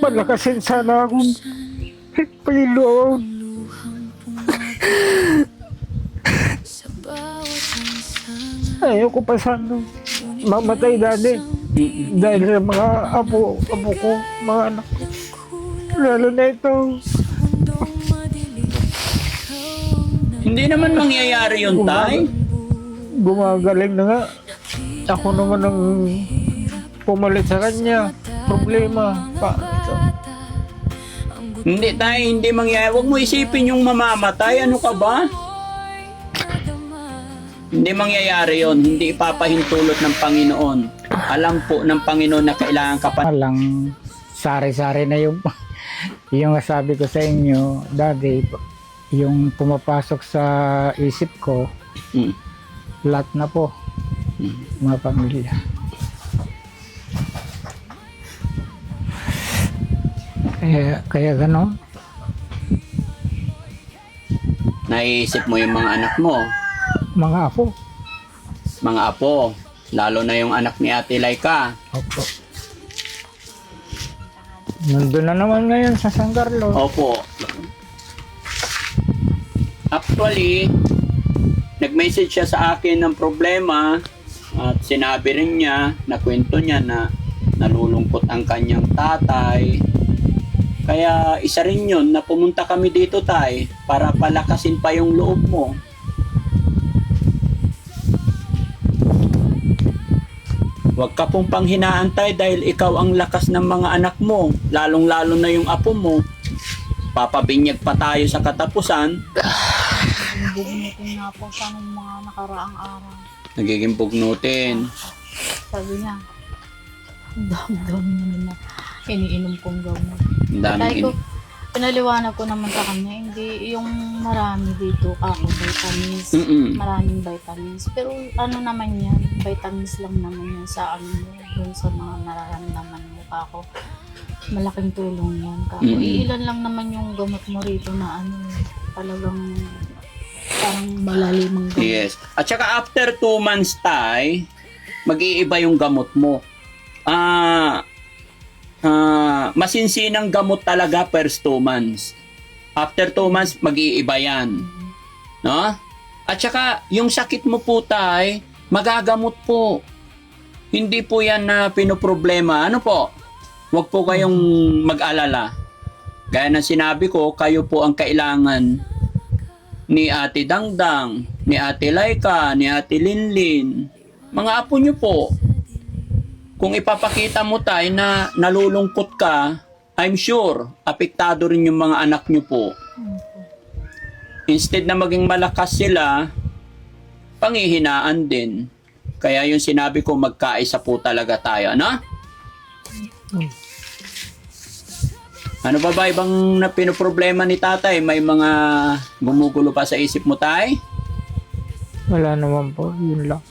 Malakasin sana akong pailuan. Ayoko pa sana mamatay dati. Dahil sa mga apo ko, mga anak ko. Lalo na ito. Hindi naman mangyayari yun, tay. Gumagaling na nga. Ako naman ang pumalit sa kanya. Problema. Ito. Hindi, tay. Hindi mangyayari. Huwag mo isipin yung mamamatay. Ano ka ba? Hindi mangyayari yon. Hindi ipapahintulot ng Panginoon. Alam po ng Panginoon na kailangan ka pa. Lang sari-sari na yung yung sabi ko sa inyo, Daddy, yung pumapasok sa isip ko, lahat na po, mga pamilya. Kaya gano'n. Naiisip mo yung mga anak mo. Mga apo. Mga apo. Lalo na yung anak ni Ate Laika. Opo. Nandun na naman ngayon sa San Carlos. Opo. Actually, nag-message siya sa akin ng problema at sinabi rin niya, nakwento niya na nalulungkot ang kanyang tatay. Kaya isa rin yun na pumunta kami dito, tay, para palakasin pa yung loob mo. Huwag ka pong panghinaan, tay, dahil ikaw ang lakas ng mga anak mo, lalong-lalo na yung apo mo. Papabinyag pa tayo sa katapusan. Bugnutin nga po sa mga nakaraang araw. Nagiging bugnutin. Sabi niya, ang dami-dami naman na iniinom kong gamot. Ang daming Ko, pinaliwanag ko naman sa kanya, hindi yung marami dito ako, vitamins, maraming vitamins. Pero ano naman yan, vitamins lang naman yan sa ano, dun sa mga nararamdaman mo kako. Malaking tulong yan kako. Iilan lang naman yung gamot mo rito na ano, talagang parang malalimang gamot. Yes. At saka after 2 months, tay, mag-iiba yung gamot mo. Masinsinang gamot talaga first 2 months. After 2 months, mag-iiba yan. No? At saka, yung sakit mo po, tay, magagamot po. Hindi po yan na pinoproblema. Ano po? Huwag po kayong mag-alala. Gaya ng sinabi ko, kayo po ang kailangan ni Ate Dangdang, ni Ate Laika, ni Ate Linlin. Mga apo nyo po. Kung ipapakita mo, tay, na nalulungkot ka, I'm sure, apektado rin yung mga anak nyo po. Instead na maging malakas sila, panghihinaan din. Kaya yung sinabi ko, magkaisa po talaga tayo, no? Ano ba ibang na pinoproblema ni tatay? May mga gumugulo pa sa isip mo, tay? Wala naman po, yun lang.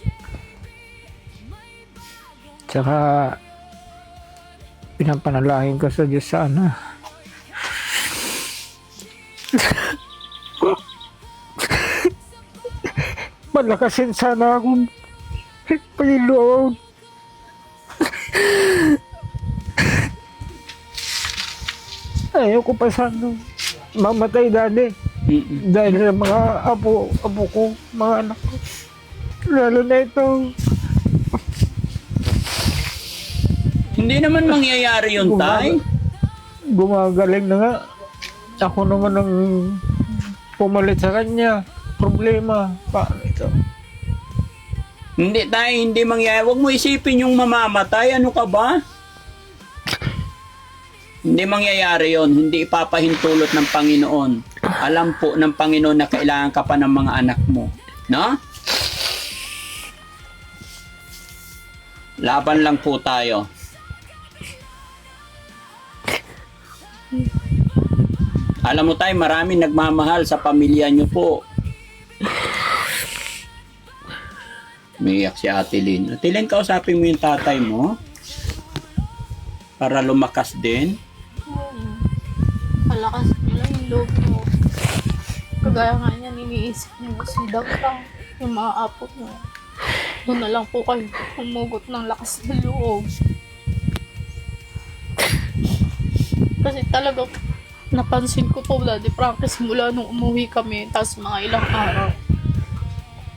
Tsaka pinapanalangin ko sa Diyos sana. Malakasin sana akong pailuan. Ayoko pa sana mamatay dati. Dahil sa mga apo ko, mga anak ko. Lalo na ito. Hindi naman mangyayari yun, tay. Gumagaling na nga. Ako naman ang pumalit sa kanya. Problema. Paano ito? Hindi, tay. Hindi mangyayari. Huwag mo isipin yung mamamatay. Ano ka ba? Hindi mangyayari yon. Hindi ipapahintulot ng Panginoon. Alam po ng Panginoon na kailangan ka pa ng mga anak mo. No? Laban lang po tayo. Alam mo tayo, maraming nagmamahal sa pamilya nyo po. Umiiyak si Ate Lynn. Ate Lynn, kausapin mo yung tatay mo para lumakas din. Palakas nila yung loob mo. Kagaya nga niya, iniisip niyo si Dagtang, yung mga apo mo. Doon na lang po kayo humugot ng lakas ng loob. Kasi talagang napansin ko po, Daddy Frankie, simula nung umuwi kami, tapos mga ilang araw,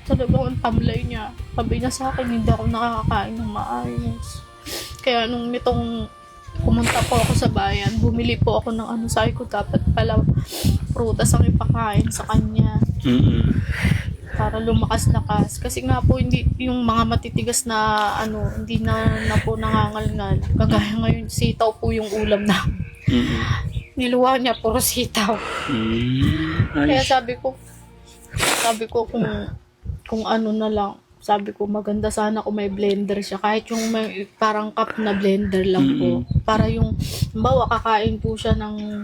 talagang ang tamlay niya. Sabi niya sa akin, hindi ako nakakakain ng maayos. Kaya nung nitong pumunta po ako sa bayan, bumili po ako ng sabi ko, dapat pala prutas ang ipakain sa kanya. Para lumakas-lakas. Kasi nga po, hindi yung mga matitigas na hindi na po nangangalngal. Kagaya ngayon, sitaw po yung ulam na. Niluwa niya, puro sitaw. Kaya sabi ko kung ano na lang, sabi ko maganda sana kung may blender siya. Kahit yung may parang cup na blender lang po. Para yung, bawa kakain po siya ng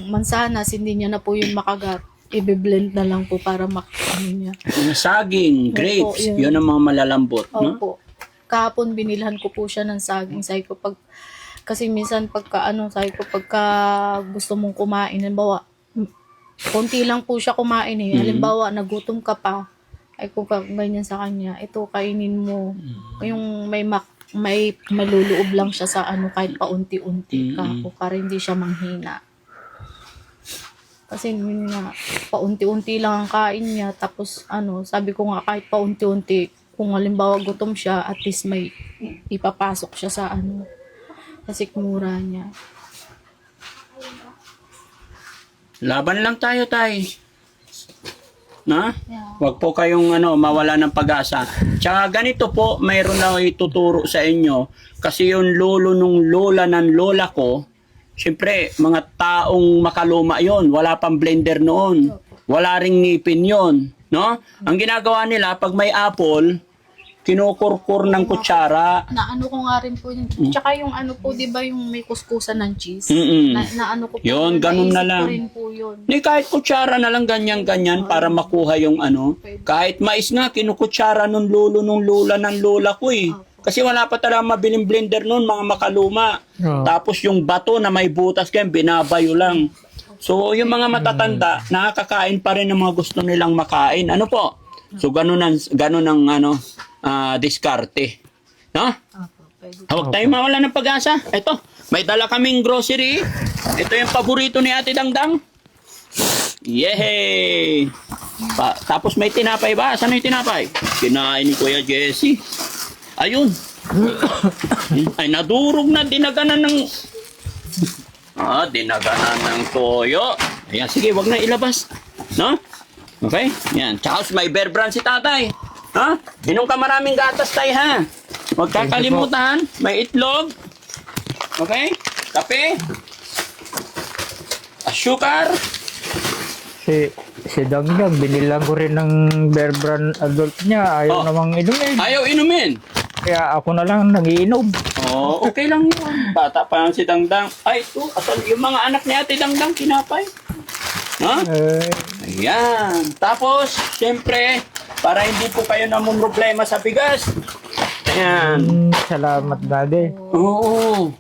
mansanas, hindi niya na po yun makagat. I-blend na lang po para niya. Saging, grapes, Opo, yun ang mga malalambot. No? Opo. Kahapon binilhan ko po siya ng saging. Sabi ko kasi minsan pagka gusto mong kumain, halimbawa, konti lang po siya kumain eh. Halimbawa, nagutom ka pa, ay kung ganyan sa kanya, ito kainin mo. Yung may maluloob lang siya sa kahit paunti-unti ka po para hindi siya manghina. Kasi yun nga, paunti-unti lang ang kain niya. Tapos sabi ko nga kahit paunti-unti, kung halimbawa gutom siya, at least may ipapasok siya sa sa sikmura niya. Laban lang tayo, tay. Na? Yeah. Huwag po kayong mawala ng pag-asa. Tsaka ganito po, mayroon na ituturo sa inyo. Kasi yung lolo nung lola ng lola ko, siyempre, mga taong makaluma yon, wala pang blender noon. Wala ring ngipin yon, no? Ang ginagawa nila, pag may apple, kinukurkur ng kutsara. Ko nga rin po yun. Tsaka yung po, di ba yung may kuskusan ng cheese? Ko po. Yun, ganun na naisip lang. ko rin po yun. Ni kahit kutsara na lang ganyan-ganyan para makuha yung Kahit mais nga, kinukutsara nung lolo nung lola ng lola ko eh. Kasi wala pa talaga mabiling blender noon, mga makaluma. Tapos yung bato na may butas kayo, binabayo lang. So yung mga matatanda, nakakakain pa rin ng mga gusto nilang makain. Ano po? So ganun ang diskarte. No? Huwag tayo mawala ng pag-asa. Ito, may dala kaming grocery. Ito yung paborito ni Ate Dangdang. Yehey! Tapos may tinapay ba? Saan yung tinapay? Kinain ni Kuya Jesse. Ayun. Ay, nadurog na dinaganan ng... dinaganan ng toyo. Ayan, sige, wag na ilabas. No? Okay? Yan. Tsaka may Bear Brand si tatay. Ha? Inom ka maraming gatas, tay, ha? Huwag kakalimutan. May itlog. Okay? Kape. Sugar. Si Dangdang, binilang ko rin ng Bear Brand adult niya. Ayaw namang inumin. Ayaw inumin. Kaya ako na lang nagiinom. Okay lang yun. Bata pa lang si Dangdang. Ay, ito. Yung mga anak ni Ate Dangdang, kinapay. Ha? Ayan. Tapos, siyempre, para hindi po kayo namumroblema sa bigas. Ayan. Salamat, Daddy. Oo.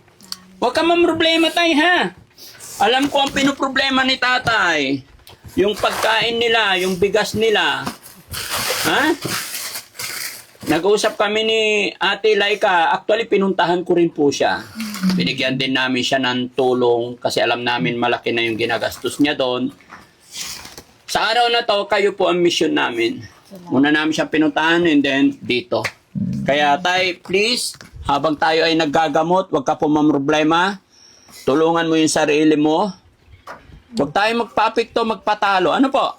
Huwag ka mamroblema, tay, ha? Alam ko ang pinoproblema ni tatay. Yung pagkain nila, yung bigas nila. Ha? Nag-uusap kami ni Ate Laika. Actually, pinuntahan ko rin po siya. Binigyan din namin siya ng tulong kasi alam namin malaki na yung ginagastos niya doon. Sa araw na to, kayo po ang mission namin. Muna namin siya pinuntahan and then dito. Kaya tay, please, habang tayo ay naggagamot, huwag ka po mamroblema. Tulungan mo yung sarili mo. Huwag tayo magpapikto, magpatalo. Ano po?